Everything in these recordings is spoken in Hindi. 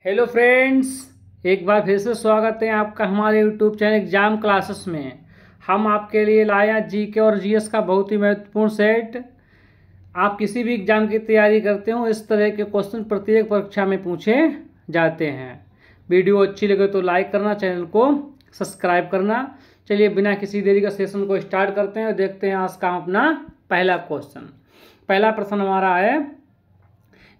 हेलो फ्रेंड्स, एक बार फिर से स्वागत है आपका हमारे यूट्यूब चैनल एग्जाम क्लासेस में। हम आपके लिए लाया जीके और जीएस का बहुत ही महत्वपूर्ण सेट। आप किसी भी एग्जाम की तैयारी करते हो, इस तरह के क्वेश्चन प्रत्येक परीक्षा में पूछे जाते हैं। वीडियो अच्छी लगे तो लाइक करना, चैनल को सब्सक्राइब करना। चलिए बिना किसी देरी का सेशन को स्टार्ट करते हैं और देखते हैं आज का अपना पहला क्वेश्चन। पहला प्रश्न हमारा है,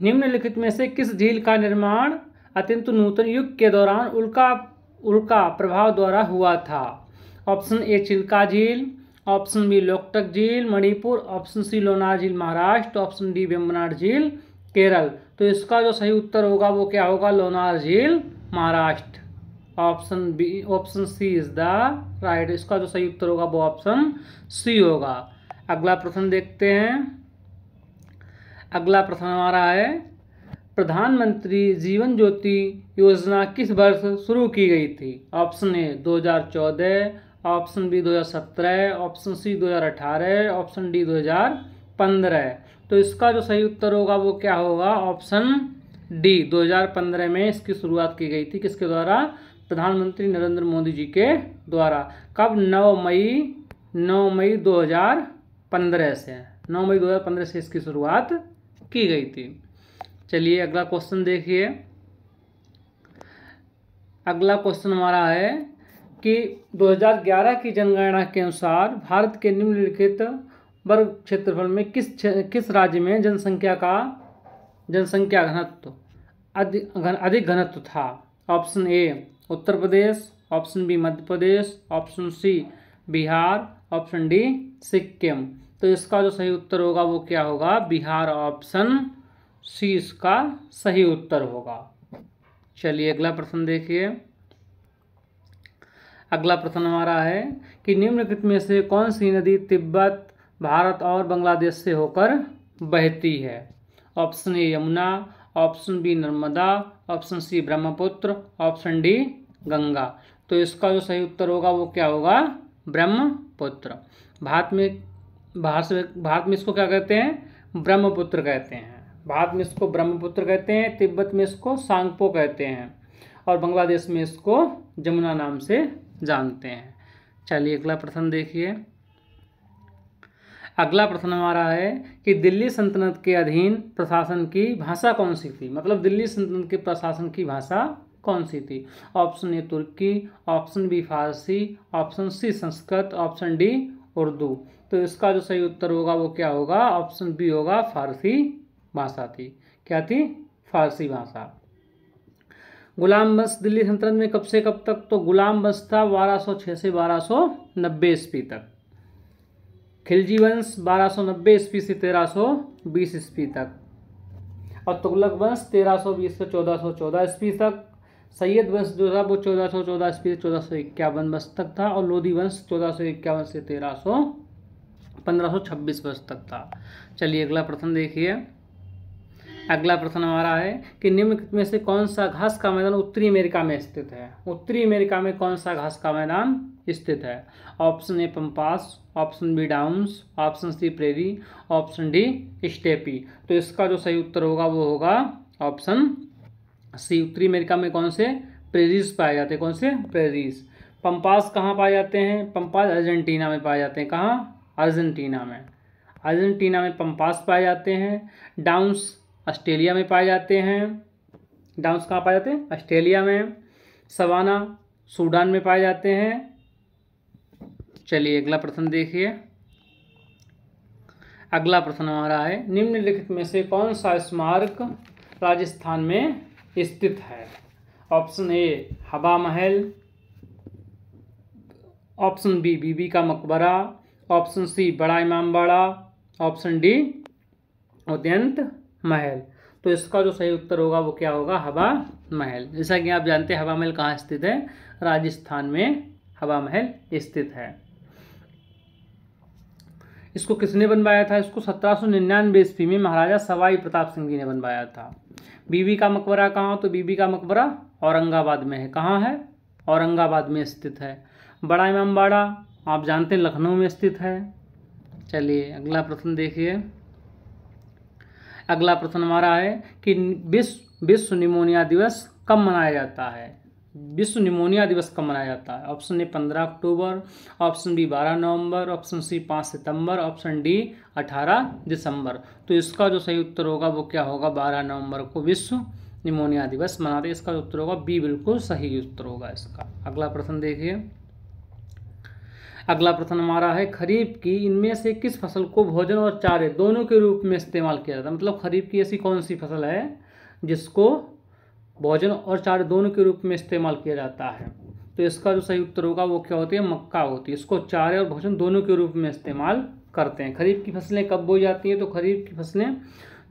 निम्नलिखित में से किस झील का निर्माण अत्यंत नूतन युग के दौरान उल्का प्रभाव द्वारा हुआ था? ऑप्शन ए चिल्का झील, ऑप्शन बी लोकटक झील मणिपुर, ऑप्शन सी लोनार झील महाराष्ट्र, ऑप्शन डी वेम्बनाड झील केरल। तो इसका जो सही उत्तर होगा वो क्या होगा? लोनार झील Maharashtra. Option C is the right. इसका जो सही उत्तर होगा वो ऑप्शन सी होगा। अगला प्रश्न देखते हैं। अगला प्रश्न हमारा है, प्रधानमंत्री जीवन ज्योति योजना किस वर्ष शुरू की गई थी? Option A 2014, option B 2017, option C 2018, option D 2015। तो इसका जो सही उत्तर होगा वो क्या होगा? ऑप्शन डी 2015 में इसकी शुरुआत की गई थी। किसके द्वारा? प्रधानमंत्री नरेंद्र मोदी जी के द्वारा। कब? 9 मई 2015 से 9 मई 2015 से इसकी शुरुआत की गई थी। चलिए अगला क्वेश्चन देखिए। अगला क्वेश्चन हमारा है कि 2011 की जनगणना के अनुसार भारत के निम्नलिखित वर्ग क्षेत्रफल में किस राज्य में जनसंख्या घनत्व अधिक घनत्व था? Option A Uttar Pradesh, option B Madhya Pradesh, option C Bihar, option D Sikkim. तो इसका जो सही उत्तर होगा वो क्या होगा? बिहार। ऑप्शन सी इसका सही उत्तर होगा। चलिए अगला प्रश्न देखिए। अगला प्रश्न हमारा है कि निम्नलिखित में से कौन सी नदी तिब्बत, भारत और बांग्लादेश से होकर बहती है? Option A Yamuna, option B Narmada, option C Brahmaputra, option D Ganga. तो इसका जो सही उत्तर होगा वो क्या होगा? ब्रह्मपुत्र। भारत में इसको क्या कहते हैं? ब्रह्मपुत्र कहते हैं। भारत में इसको ब्रह्मपुत्र कहते हैं, तिब्बत में इसको सांगपो कहते हैं और बांग्लादेश में इसको जमुना नाम से जानते हैं। चलिए अगला प्रश्न देखिए। अगला प्रश्न हमारा है कि दिल्ली सल्तनत के अधीन प्रशासन की भाषा कौन सी थी? मतलब दिल्ली सल्तनत के प्रशासन की भाषा कौन सी थी? Option A Turki, option B Farsi, option C Sanskrit, option D Urdu. तो इसका जो सही उत्तर होगा वो क्या होगा? ऑप्शन बी होगा, फारसी भाषा थी। क्या थी? फारसी भाषा। गुलाम वंश दिल्ली सल्तनत में कब से कब तक? तो गुलाम वंश था 1206 से 1290 ईस्वी तक। खिलजी वंश 1290 ईस्वी से 1320 ईस्वी तक। और तुगलक वंश 1320 से 1414 ईस्वी तक। सैयद वंश जो था वो 1414 ईस्वी से 1451 वर्ष तक था। और लोधी वंश 1451 से 1526 वर्ष तक था। चलिए अगला प्रश्न देखिए। अगला प्रश्न हमारा है कि निम्नलिखित में से कौन सा घास का मैदान उत्तरी अमेरिका में स्थित है? उत्तरी अमेरिका में कौन सा घास का मैदान स्थित है? Option A pampas, option B downs, option C prairie, option D steppe. तो इसका जो सही उत्तर होगा वो होगा ऑप्शन सी। उत्तरी अमेरिका में कौन से? प्रेरीज पाए जाते हैं। कौन से? प्रेरीज। पंपास कहाँ पाए जाते हैं? पंपास अर्जेंटीना में पाए जाते हैं। कहाँ? अर्जेंटीना में। अर्जेंटीना में पंपास पाए जाते हैं। डाउन्स ऑस्ट्रेलिया में पाए जाते हैं। डाउन्स कहाँ पाए जाते हैं? ऑस्ट्रेलिया में। सवाना सूडान में पाए जाते हैं। चलिए अगला प्रश्न देखिए। अगला प्रश्न हमारा है, निम्नलिखित में से कौन सा स्मारक राजस्थान में स्थित है? ऑप्शन ए हवा महल, ऑप्शन बी बीबी का मकबरा, ऑप्शन सी बड़ा इमामबाड़ा, ऑप्शन डी उदयंत महल। तो इसका जो सही उत्तर होगा वो क्या होगा? हवा महल। जैसा कि आप जानते हैं हवा महल कहाँ स्थित है? राजस्थान में हवा महल स्थित है। इसको किसने बनवाया था? इसको 1799 ईस्वी में महाराजा सवाई प्रताप सिंह जी ने बनवाया था। बीबी का मकबरा कहाँ? तो बीबी का मकबरा औरंगाबाद में है। कहाँ है? औरंगाबाद में स्थित है। बड़ा इमामबाड़ा आप जानते हैं लखनऊ में स्थित है। चलिए अगला प्रश्न देखिए। अगला प्रश्न हमारा है कि विश्व निमोनिया दिवस कब मनाया जाता है? विश्व निमोनिया दिवस कब मनाया जाता है? ऑप्शन ए 15 अक्टूबर, ऑप्शन बी 12 नवंबर, ऑप्शन सी 5 सितंबर, ऑप्शन डी 18 दिसंबर। तो इसका जो सही उत्तर होगा वो क्या होगा? 12 नवंबर को विश्व निमोनिया दिवस मनाते हैं। इसका उत्तर होगा बी, बिल्कुल सही उत्तर होगा इसका। अगला प्रश्न देखिए। अगला प्रश्न हमारा है, खरीफ की इनमें से किस फसल को भोजन और चारे दोनों के रूप में इस्तेमाल किया जाता है? मतलब खरीफ की ऐसी कौन सी फसल है जिसको भोजन और चारे दोनों के रूप में इस्तेमाल किया जाता है? तो इसका जो सही उत्तर होगा वो क्या होती है? मक्का होती है। इसको चारे और भोजन दोनों के रूप में इस्तेमाल करते हैं। खरीफ की फसलें कब बोई जाती हैं? तो खरीफ की फसलें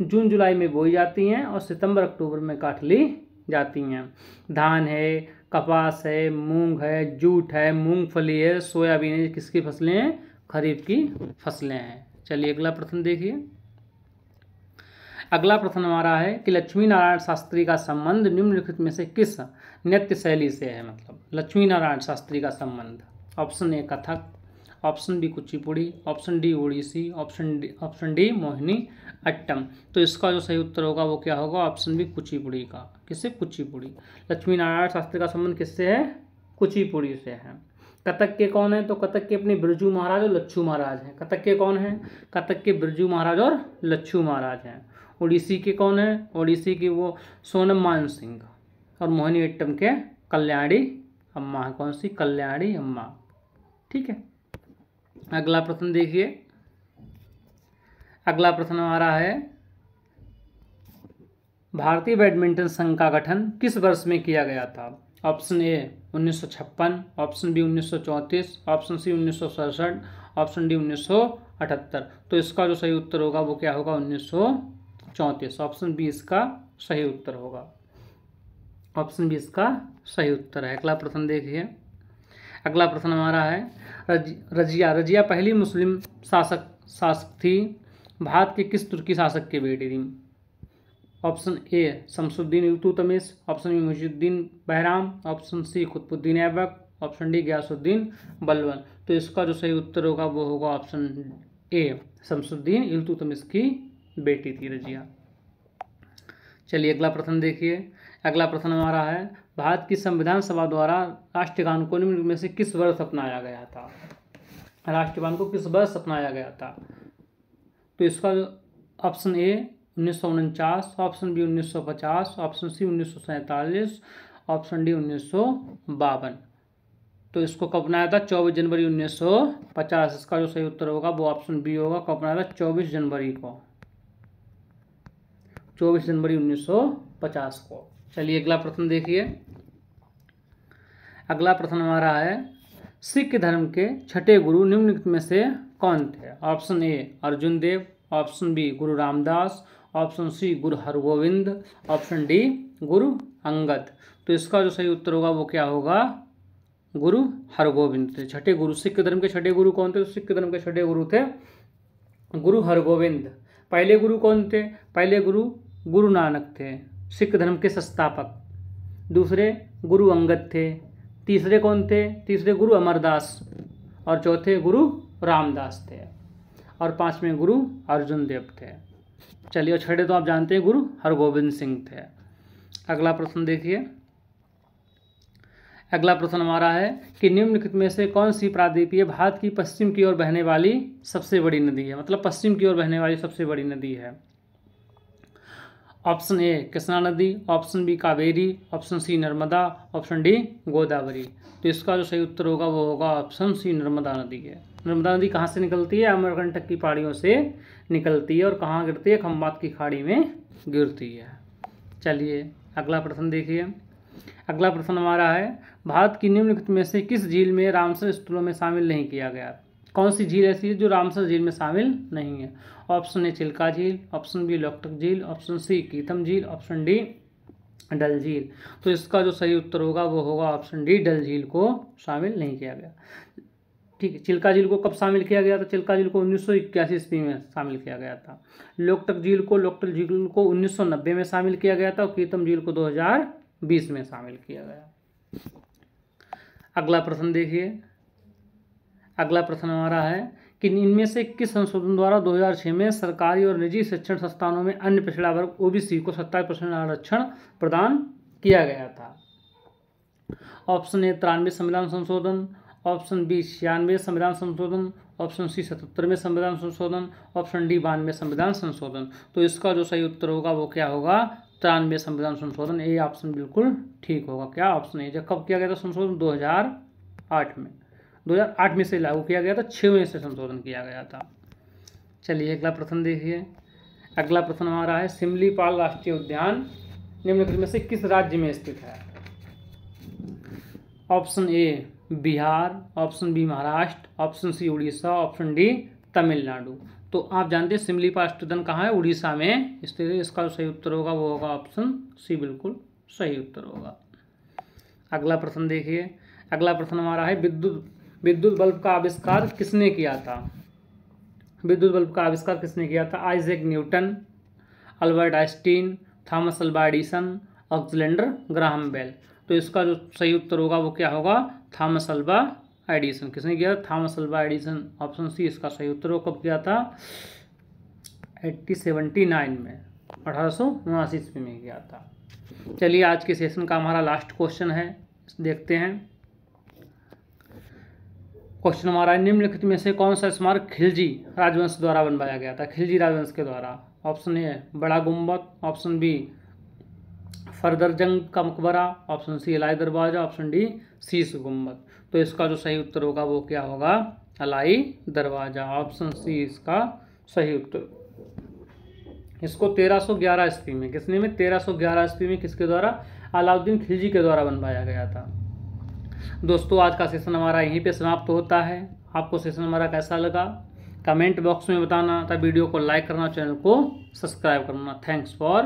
जून जुलाई में बोई जाती हैं और सितंबर अक्टूबर में काट ली जाती हैं। धान है, कपास है, मूंग है, जूट है, मूंगफली है, सोयाबीन है, किसकी फसलें हैं? खरीफ की फसलें हैं। चलिए अगला प्रश्न देखिए। अगला प्रश्न हमारा है कि लक्ष्मी नारायण शास्त्री का संबंध निम्नलिखित में से किस नृत्य शैली से है? मतलब लक्ष्मी नारायण शास्त्री का संबंध, option A Kathak, option B Kuchipudi, option D Odissi, option D Mohiniyattam. तो इसका जो सही उत्तर होगा वो क्या होगा? ऑप्शन बी कुचिपुड़ी का। किससे? कुचिपुड़ी। लक्ष्मी नारायण शास्त्री का संबंध किससे है? कुचिपुड़ी से है। कथक के कौन है? तो कथक के अपने बिरजू महाराज और लच्छू महाराज हैं। कथक के कौन है? कथक के बिरजू महाराज और लच्छू महाराज हैं। ओडिसी के कौन है? ओडिसी की वो सोनम मान सिंह और मोहिनी अट्टम के कल्याणी अम्मा है। कौन सी? कल्याणी अम्मा। ठीक है। अगला प्रश्न देखिए। अगला प्रश्न हमारा है, भारतीय बैडमिंटन संघ का गठन किस वर्ष में किया गया था? Option A 1956, option B 1934, option C 1967, option D 1978। तो इसका जो सही उत्तर होगा वो क्या होगा? 1934। ऑप्शन बी इसका सही उत्तर होगा। ऑप्शन बी इसका सही उत्तर है। अगला प्रश्न देखिए। अगला प्रश्न हमारा है, रजिया पहली मुस्लिम शासक थी। भारत के किस तुर्की शासक की बेटी थी? Option A Shamsuddin Iltutmish, option B Muizuddin Bahram, option C Qutbuddin Aibak, option D Ghiyasuddin Balban. तो इसका जो सही उत्तर होगा वो होगा ऑप्शन ए, शमसुद्दीन इल्तुतमिश की बेटी थी रजिया। चलिए अगला प्रश्न देखिए। अगला प्रश्न हमारा है, भारत की संविधान सभा द्वारा राष्ट्रगान को निम्न में से किस वर्ष अपनाया गया था? राष्ट्रगान को किस वर्ष अपनाया गया था? तो इसका option A 1949, option B 1950, option C 1947, option D 1952। तो इसको कब अपनाया था? 24 जनवरी 1950। इसका जो सही उत्तर होगा वो ऑप्शन बी होगा। कब अपनाया था? 24 जनवरी को, 24 जनवरी 1950 को। चलिए अगला प्रश्न देखिए। अगला प्रश्न हमारा है, सिख धर्म के छठे गुरु निम्नलिखित में से कौन थे? Option A Arjun Dev, option B Guru Ramdas, option C Guru Hargovind, option D Guru Angad. तो इसका जो सही उत्तर होगा वो क्या होगा? गुरु हरगोविंद थे। छठे गुरु, सिख धर्म के छठे गुरु कौन थे? तो सिख धर्म के छठे गुरु थे गुरु हरगोविंद। पहले गुरु कौन थे? पहले गुरु गुरु नानक थे, सिख धर्म के संस्थापक। दूसरे गुरु अंगद थे। तीसरे कौन थे? तीसरे गुरु अमरदास और चौथे गुरु रामदास थे और पांचवें गुरु अर्जुन देव थे। चलिए छठे तो आप जानते हैं गुरु हरगोविंद सिंह थे। अगला प्रश्न देखिए। अगला प्रश्न हमारा है कि निम्नलिखित में से कौन सी प्रायद्वीपीय भारत की पश्चिम की ओर बहने वाली सबसे बड़ी नदी है? मतलब पश्चिम की ओर बहने वाली सबसे बड़ी नदी है। ऑप्शन ए कृष्णा नदी, option B Kaveri, option C Narmada, option D Godavari. तो इसका जो सही उत्तर होगा वो होगा ऑप्शन सी नर्मदा नदी है। नर्मदा नदी कहाँ से निकलती है? अमरकंटक की पहाड़ियों से निकलती है और कहाँ गिरती है? खंबात की खाड़ी में गिरती है। चलिए अगला प्रश्न देखिए। अगला प्रश्न हमारा है, भारत की निम्नलिखित में से किस झील में रामसर स्थलों में शामिल नहीं किया गया? कौन सी झील ऐसी है जो रामसर झील में शामिल नहीं है? ऑप्शन ए चिल्का झील, ऑप्शन बी लोकटक झील, ऑप्शन सी कीथम झील, ऑप्शन डी डल झील। तो इसका जो सही उत्तर होगा वो होगा ऑप्शन डी, डल झील को शामिल नहीं किया गया। ठीक है। चिल्का झील को कब शामिल किया गया था? चिल्का झील को 1981 ईस्वी में शामिल किया गया था। लोकटक झील को 1990 में शामिल किया गया था और कीथम झील को 2020 में शामिल किया गया। अगला प्रश्न देखिए। अगला प्रश्न हमारा है कि इनमें से किस संशोधन द्वारा 2006 में सरकारी और निजी शिक्षण संस्थानों में अन्य पिछड़ा वर्ग ओबीसी को 27% आरक्षण प्रदान किया गया था? ऑप्शन ए 93 संविधान संशोधन, ऑप्शन बी 96 संविधान संशोधन, ऑप्शन सी 77 संविधान संशोधन, ऑप्शन डी 92 संविधान संशोधन। तो इसका जो सही उत्तर होगा वो क्या होगा? 93 संविधान संशोधन। ए ऑप्शन बिल्कुल ठीक होगा। क्या ऑप्शन ए? जब कब किया गया था संशोधन? 2008 में। 2008 में से लागू किया गया था, 6वें से संशोधन किया गया था। चलिए अगला प्रश्न देखिए। अगला प्रश्न हमारा है सिमलीपाल राष्ट्रीय उद्यान निम्नलिखित में से किस राज्य में स्थित है? Option A Bihar, option B Maharashtra, option C Orissa, option D Tamil Nadu. तो आप जानते हैं सिमलीपाल राष्ट्रीय उद्यान कहाँ है? उड़ीसा में स्थित है। इसका जो सही उत्तर होगा वो होगा ऑप्शन सी, बिल्कुल सही उत्तर होगा। अगला प्रश्न देखिए। अगला प्रश्न हमारा है विद्युत बल्ब का आविष्कार किसने किया था? विद्युत बल्ब का आविष्कार किसने किया था? Isaac Newton, Albert Einstein, Thomas Alva Edison, Alexander Graham Bell. तो इसका जो सही उत्तर होगा वो क्या होगा? Thomas Alva Edison. किसने किया? Thomas Alva Edison. Option C इसका सही उत्तर होगा। कब किया था? 1879 में, 1879 ईस्वी में किया था। चलिए आज के सेशन का हमारा लास्ट क्वेश्चन है, देखते हैं। क्वेश्चन हमारा निम्नलिखित में से कौन सा स्मारक खिलजी राजवंश द्वारा बनवाया गया था? खिलजी राजवंश के द्वारा। ऑप्शन ए बड़ा गुम्बद, ऑप्शन बी फरदरजंग का मकबरा, ऑप्शन सी अलाई दरवाजा, ऑप्शन डी शीश गुम्बद। तो इसका जो सही उत्तर होगा वो क्या होगा? अलाई दरवाजा। ऑप्शन सी इसका सही उत्तर। इसको 1311 ईस्वी में, किसने में? 1311 ईस्वी में किसके द्वारा? अलाउद्दीन खिलजी के द्वारा बनवाया गया था। दोस्तों आज का सेशन हमारा यहीं पे समाप्त होता है। आपको सेशन हमारा कैसा लगा कमेंट बॉक्स में बताना, तब वीडियो को लाइक करना, चैनल को सब्सक्राइब करना। Thanks for